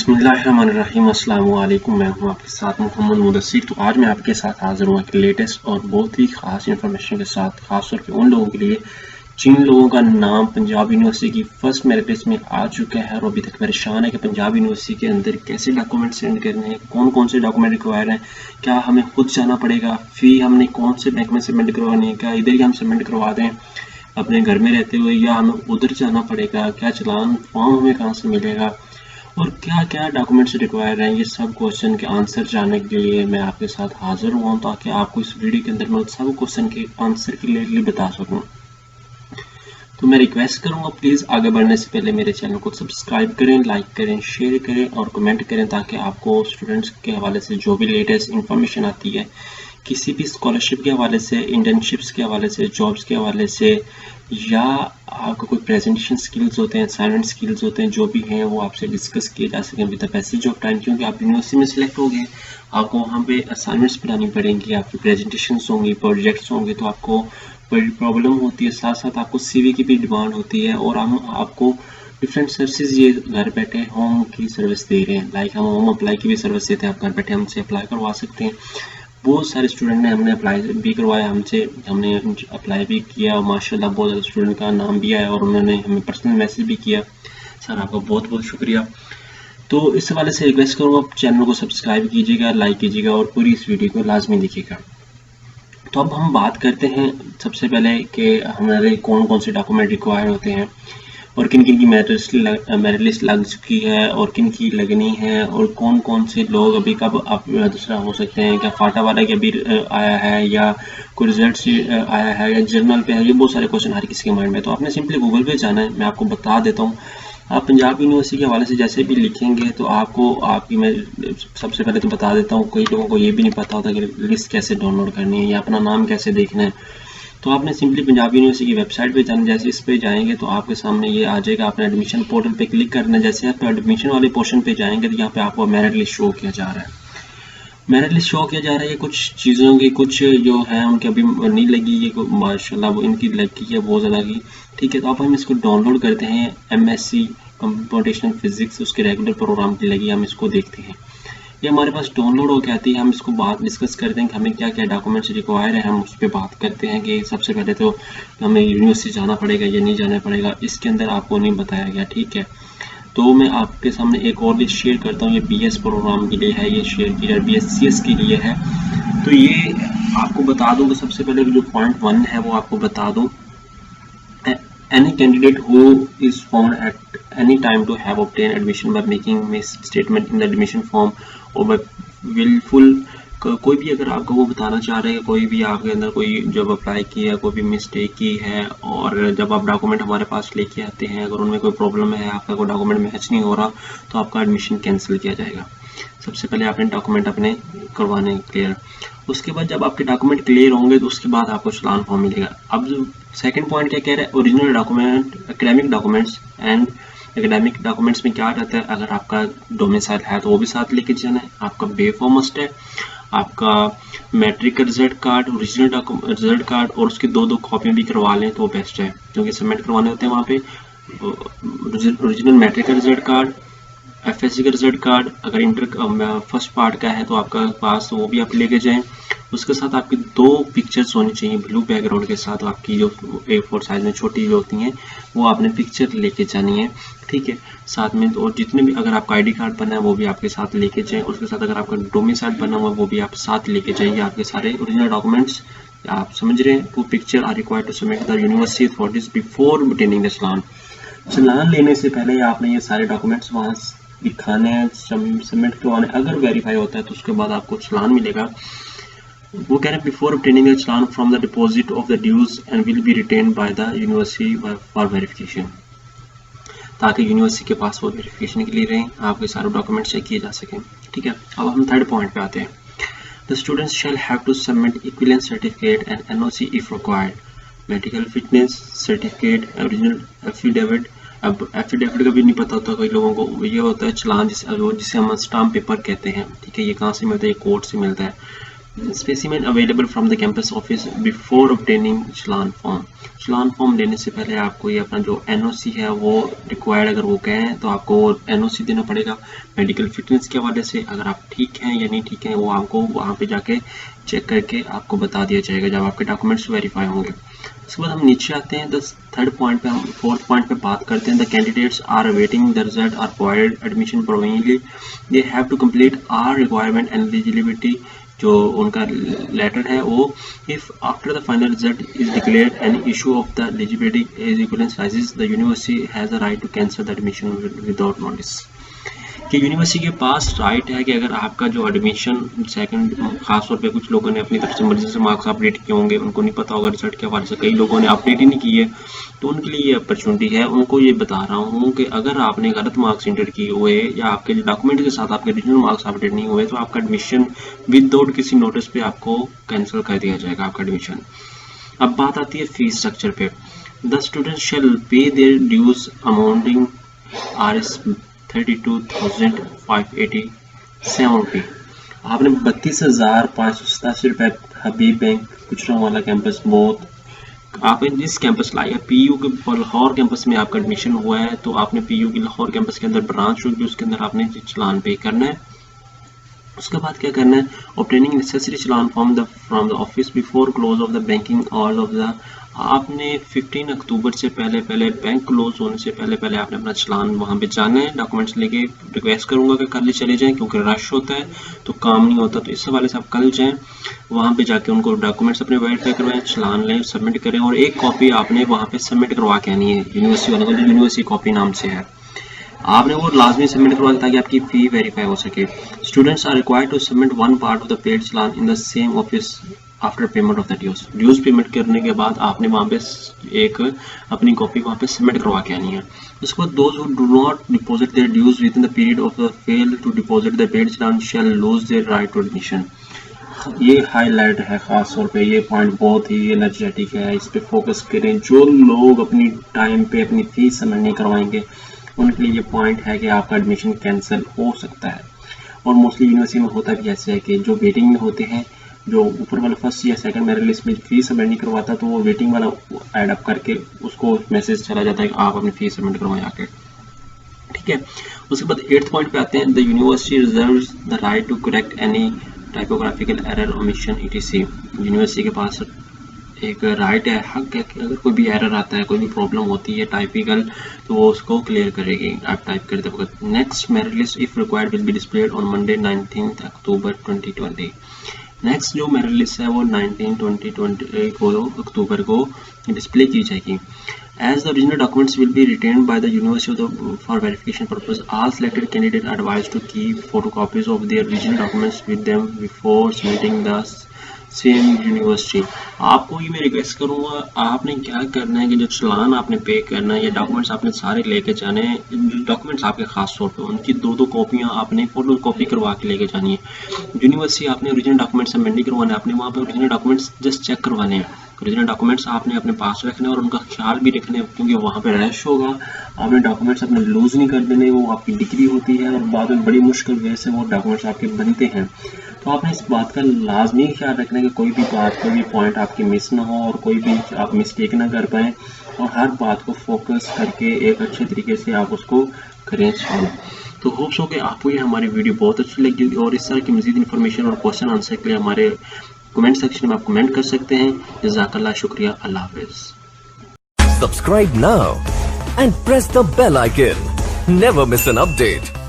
बिस्मिल्लाहिर्रहमानिर्रहीम अस्सलाम वालेकुम। मैं हूं आपके साथ मोहम्मद मुदस्सिर। तो आज मैं आपके साथ हाजिर हुआ कि लेटेस्ट और बहुत ही ख़ास इन्फॉर्मेशन के साथ, ख़ासतौर पे उन लोगों के लिए जिन लोगों का नाम पंजाब यूनिवर्सिटी की फर्स्ट मेरिट लिस्ट में आ चुका है और अभी तक परेशान है कि पंजाब यूनिवर्सिटी के अंदर कैसे डॉक्यूमेंट सेंड करने हैं, कौन कौन से डॉक्यूमेंट रिक्वायर हैं, क्या हमें खुद जाना पड़ेगा, फ़ी हमने कौन से बैंक में सबमिट करवानी है, क्या इधर ही हम सबमिट करवा दें अपने घर में रहते हुए या हमें उधर जाना पड़ेगा, क्या चलान फॉर्म हमें कहाँ से मिलेगा और क्या क्या डॉक्यूमेंट्स रिक्वायर हैं। ये सब क्वेश्चन के आंसर जानने के लिए मैं आपके साथ हाजिर हुआ हूँ ताकि आपको इस वीडियो के अंदर मैं सब क्वेश्चन के आंसर क्लियरली बता सकूँ। तो मैं रिक्वेस्ट करूँगा प्लीज़ आगे बढ़ने से पहले मेरे चैनल को सब्सक्राइब करें, लाइक करें, शेयर करें और कमेंट करें ताकि आपको स्टूडेंट्स के हवाले से जो भी लेटेस्ट इन्फॉर्मेशन आती है, किसी भी स्कॉलरशिप के हवाले से, इंटर्नशिप्स के हवाले से, जॉब्स के हवाले से, या आपको कोई प्रेजेंटेशन स्किल्स होते हैं, असाइनमेंट स्किल्स होते हैं, जो भी हैं वो आपसे डिस्कस किए जा सकें with the passage of time. क्योंकि आप यूनिवर्सिटी में सिलेक्ट हो गए, आपको वहाँ पे असाइनमेंट्स बनानी पड़ेंगी, आपकी प्रेजेंटेशंस होंगी, प्रोजेक्ट्स होंगे, तो आपको बड़ी प्रॉब्लम होती है। साथ साथ आपको CV की भी डिमांड होती है और हम आपको डिफरेंट सर्विसेज ये घर बैठे होम की सर्विस दे रहे हैं। लाइक हम होम अप्लाई की भी सर्विस देते हैं, आप घर बैठे हमसे अप्लाई करवा सकते हैं। बहुत सारे स्टूडेंट ने हमने अप्लाई भी करवाया, हमने अप्लाई भी किया और माशाल्लाह बहुत ज़्यादा स्टूडेंट का नाम भी आया और उन्होंने हमें पर्सनल मैसेज भी किया। सर आपका बहुत बहुत शुक्रिया। तो इस हवाले से रिक्वेस्ट करूँगा चैनल को सब्सक्राइब कीजिएगा, लाइक कीजिएगा और पूरी इस वीडियो को लाजमी देखिएगा। तो अब हम बात करते हैं सबसे पहले कि हमारे कौन कौन से डॉक्यूमेंट रिक्वायर होते हैं और किन किन की मेरिट लिस्ट लग चुकी है और किन की लगनी है और कौन कौन से लोग अभी कब आप दूसरा हो सकते हैं, क्या फाटा वाला के अभी आया है या कोई रिजल्ट से आया है या जर्नल पे है। ये बहुत सारे क्वेश्चन हर किसी के माइंड में। तो आपने सिंपली गूगल पे जाना है, मैं आपको बता देता हूँ। आप पंजाब यूनिवर्सिटी के हवाले से जैसे भी लिखेंगे तो आपकी मैं सबसे पहले तो बता देता हूँ, कई लोगों को ये भी नहीं पता होता कि लिस्ट कैसे डाउनलोड करनी है या अपना नाम कैसे देखना है। तो आपने सिंपली पंजाब यूनिवर्सिटी की वेबसाइट पे जाना, जैसे इस पे जाएंगे तो आपके सामने ये आ जाएगा। आपने एडमिशन पोर्टल पे क्लिक करना है। जैसे आप एडमिशन वाले पोर्शन पे जाएंगे तो यहाँ पे आपको मेरिट लिस्ट शो किया जा रहा है। मेरिट लिस्ट शो किया जा रहा है। कुछ चीज़ों की कुछ जो है उनकी अभी नहीं लगी, ये माशाल्लाह वो इनकी लगी है बहुत ज़्यादा की। ठीक है, तो अब हम इसको डाउनलोड करते हैं। MSc कंप्यूटेशनल फिजिक्स उसके रेगुलर प्रोग्राम की लगी, हम इसको देखते हैं। ये हमारे पास डाउनलोड होकर आती है। हम इसको बात डिस्कस करते हैं कि हमें क्या क्या डॉक्यूमेंट्स रिक्वायर है। हम उस पर बात करते हैं कि सबसे पहले तो हमें यूनिवर्सिटी जाना पड़ेगा या नहीं जाना पड़ेगा, इसके अंदर आपको नहीं बताया गया। ठीक है, तो मैं आपके सामने एक और लिस्ट शेयर करता हूँ। ये BS प्रोग्राम के लिए है, ये शेयर किया BScs के लिए है। तो ये आपको बता दूँ कि सबसे पहले जो पॉइंट 1 है वो आपको बता दूँ। Any candidate who is found at any time to have obtained admission by making misstatement in the admission form or by willful, कोई भी अगर आपको वो बताना चाह रहे हैं, कोई भी आपके अंदर कोई जब अप्लाई किया है, कोई भी मिस्टेक की है और जब आप डॉक्यूमेंट हमारे पास लेके आते हैं, अगर उनमें कोई प्रॉब्लम है, आपका कोई डॉक्यूमेंट मैच नहीं हो रहा, तो आपका एडमिशन कैंसिल किया जाएगा। सबसे पहले आपने डॉक्यूमेंट अपने करवाने क्लियर। उसके बाद जब आपके डॉक्यूमेंट क्लियर होंगे तो उसके बाद आपको चलान फॉर्म मिलेगा। अब जो सेकंड पॉइंट क्या कह रहा है, original document, academic documents and academic documents में क्या रहता है, अगर आपका डोमिसाइल है तो वो भी साथ लेके जाना है। आपका बे मस्ट है, आपका मैट्रिक का result card, original result card और उसकी दो कॉपियाँ भी करवा लें तो वो बेस्ट है, क्योंकि सबमिट करवाने होते हैं वहाँ पे। ओरिजिनल मैट्रिक का रिजल्ट कार्ड, FSC का रिजल्ट कार्ड, अगर इंटर फर्स्ट पार्ट का है तो आपका पास तो वो भी आप लेके जाएं। उसके साथ आपकी 2 पिक्चर्स होनी चाहिए ब्लू बैकग्राउंड के साथ। आपकी जो A4 साइज में छोटी जो होती हैं वो आपने पिक्चर लेके जानी है। ठीक है, साथ में और जितने भी अगर आपका ID कार्ड बना है वो भी आपके साथ लेके जाएं। उसके साथ अगर आपका डोमिसाइल बना हुआ है वो भी आप साथ लेके जाइए। आपके सारे ओरिजिनल डॉक्यूमेंट्स आप समझ रहे हैं। 2 picture are required to submit the university authorities before obtaining the challan. Challan लेने से पहले आपने ये सारे डॉक्यूमेंट्स वहाँ दिखाने हैं, सबमिट करवाने। अगर वेरीफाई होता है तो उसके बाद आपको चलान मिलेगा। वो कह रहे हैं before obtaining a challan from the deposit of the dues and will be retained by the university for verification, ताकि यूनिवर्सिटी के पास वो वेरिफिकेशन के लिए रहें, आपके सारे डॉक्यूमेंट चेक किए जा सकें। ठीक है, अब हम थर्ड पॉइंट पे आते हैं। The students shall have to submit equivalence certificate and NOC if required, medical fitness certificate, original affidavit. अब एफिडेविट का भी नहीं पता होता कई लोगों को, ये होता है चलान जिसे हम स्टाम्प पेपर कहते हैं। ठीक है, ये कहाँ से मिलता है, ये कोर्ट से मिलता है। Specimen available from the campus office before obtaining challan form. Challan form लेने से पहले आपको ये अपना जो एनओसी है वो रिक्वायर्ड अगर वो कहें तो आपको एनओसी देना पड़ेगा मेडिकल फिटनेस के हवाले से। अगर आप ठीक हैं या नहीं ठीक हैं वो आपको वहाँ पे जाके चेक करके आपको बता दिया जाएगा जब आपके डॉक्यूमेंट्स वेरीफाई होंगे। उसके बाद हम नीचे आते हैं, थर्ड पॉइंट पे, हम फोर्थ पॉइंट पे बात करते हैं। The candidates are awaiting the result are provided admission provisionally, they have to complete are requirement and eligibility, जो उनका लेटर है वो, if after the final result is declared an issue of the eligibility is equivalence raises, the university has a right to cancel the admission without notice. कि university के पास right है कि अगर आपका जो एडमिशन सेकंड, खासतौर पे कुछ लोगों ने अपनी तरफ से मर्जी से मार्क्स अपडेट किए होंगे, उनको नहीं पता होगा रिजल्ट के हवाले से, कई लोगों ने अपडेट ही नहीं किए, तो उनके लिए ये अपॉर्चुनिटी है। उनको ये बता रहा हूँ कि अगर आपने गलत मार्क्स इंटर किए हुए या आपके डॉक्यूमेंट के साथ आपके ओरिजिनल मार्क्स अपडेट नहीं हुए तो आपका एडमिशन विदाउट किसी नोटिस पे आपको कैंसिल कर दिया जाएगा आपका एडमिशन। अब बात आती है फीस स्ट्रक्चर पे। द स्टूडेंट शेल पे देयर ड्यूज अमाउंटिंग RS 32,587 आपने 32,587 रुपये हबीब बैंक गुजरांवाला कैंपस बहुत, आपने जिस कैंपस लाया PU के लाहौर कैंपस में आपका एडमिशन हुआ है तो आपने PU की लाहौर कैंपस के अंदर ब्रांच होगी, उसके अंदर आपने चलान पे करना है। उसके बाद क्या करना है, obtaining necessary challan from the office before close of the banking all of the, आपने 15 अक्टूबर से पहले बैंक क्लोज होने से पहले आपने अपना चलान वहाँ पे जाना है डॉक्यूमेंट्स लेके। रिक्वेस्ट करूँगा कि कल ही चले जाएं क्योंकि रश होता है तो काम नहीं होता, तो इस हवाले से आप कल जाएं, वहाँ पे जाके उनको डॉक्यूमेंट्स अपने वेरीफाई करवाएं, चलान लें, सबमिट करें और एक कॉपी आपने वहाँ पे सबमिट करवा के आनी है यूनिवर्सिटी वालों को, जो यूनिवर्सिटी कॉपी नाम से है, आपने वो लाजमी सबमिट करवाना ताकि आपकी फ़ी वेरीफाई हो सके। Students are required to submit one part of the paid challan in the same office after payment of the dues payment करने के बाद आपने वहाँ पे एक अपनी कॉपी वहाँ पे सबमिट करवा के आनी है। उसके बाद those who do not deposit their dues within the period of the fail to deposit the paid challan shall lose their right to admission. ये हाईलाइट है खास तौर पे, ये पॉइंट बहुत ही एनर्जेटिक है, इस पे फोकस करें। जो लोग अपनी टाइम पे अपनी फीस सबमिट नहीं करवाएंगे उनके लिए ये पॉइंट है कि आपका एडमिशन कैंसिल हो सकता है। और मोस्टली यूनिवर्सिटी में होता भी ऐसे है कि जो वेटिंग में होते हैं, जो ऊपर वाला फर्स्ट या सेकंड मेरिट लिस्ट में फीस सबमिट नहीं करवाता तो वो वेटिंग वाला ऐड अप करके उसको मैसेज चला जाता है कि आप अपनी फीस सबमिट करवाएं आके, ठीक है। उसके बाद 8th पॉइंट पे आते हैं, the university reserves the right to correct any typographical error omission ETC। University के पास एक राइट है, हक है कि अगर कोई भी एरर आता है, कोई भी प्रॉब्लम होती है टाइपिकल, तो वो उसको क्लियर करेगी आप टाइप करते वक्त। Next merit list if required will be displayed on Monday 19 October 2020। Next जो मेरिट लिस्ट है वो 19 अक्टूबर को डिस्प्ले की जाएगी। As the original documents will be retained by the university for verification purpose, all selected candidates are advised to keep photocopies of their original documents with them before submitting the same university. आपको ये मैं request करूँगा, आपने क्या करना है कि जो चलान आपने पे करना है या डॉक्यूमेंट्स आपने सारे लेके जाने हैं, डॉक्यूमेंट्स आपके खास तौर पे उनकी 2-2 कॉपियाँ आपने फोटो कॉपी करवा के लेके जानी है। यूनिवर्सिटी आपने ओरिजिनल डॉक्यूमेंट्स सबमिट नहीं करवाने, आपने वहाँ पे ओरिजिनल डॉक्यूमेंट्स जस्ट चेक करवाने हैं। ओरिजिनल डॉक्यूमेंट्स आपने अपने पास रखने और उनका ख्याल भी रखने, क्योंकि वहाँ पे रश होगा। आपने डॉक्यूमेंट्स अपने लूज़ नहीं कर देने, वो आपकी डिग्री होती है और बाद में बड़ी मुश्किल वजह से वो डॉक्यूमेंट्स आपके बनते हैं। तो आपने इस बात का लाजमी ख्याल रखना है कि कोई भी बात, कोई भी पॉइंट आपकी मिस ना हो और कोई भी आप मिस्टेक ना कर पाएँ, और हर बात को फोकस करके एक अच्छे तरीके से आप उसको करें सॉल्व। तो होप्स हो कि आपको ये हमारी वीडियो बहुत अच्छी लगी होगी, और इस तरह की मज़ीद इन्फॉर्मेशन और क्वेश्चन आंसर के लिए हमारे कमेंट सेक्शन में आप कमेंट कर सकते हैं। जज़ाकल्लाह, शुक्रिया, अल्लाह हाफ़िज़। Subscribe now and press the bell icon. Never miss an update.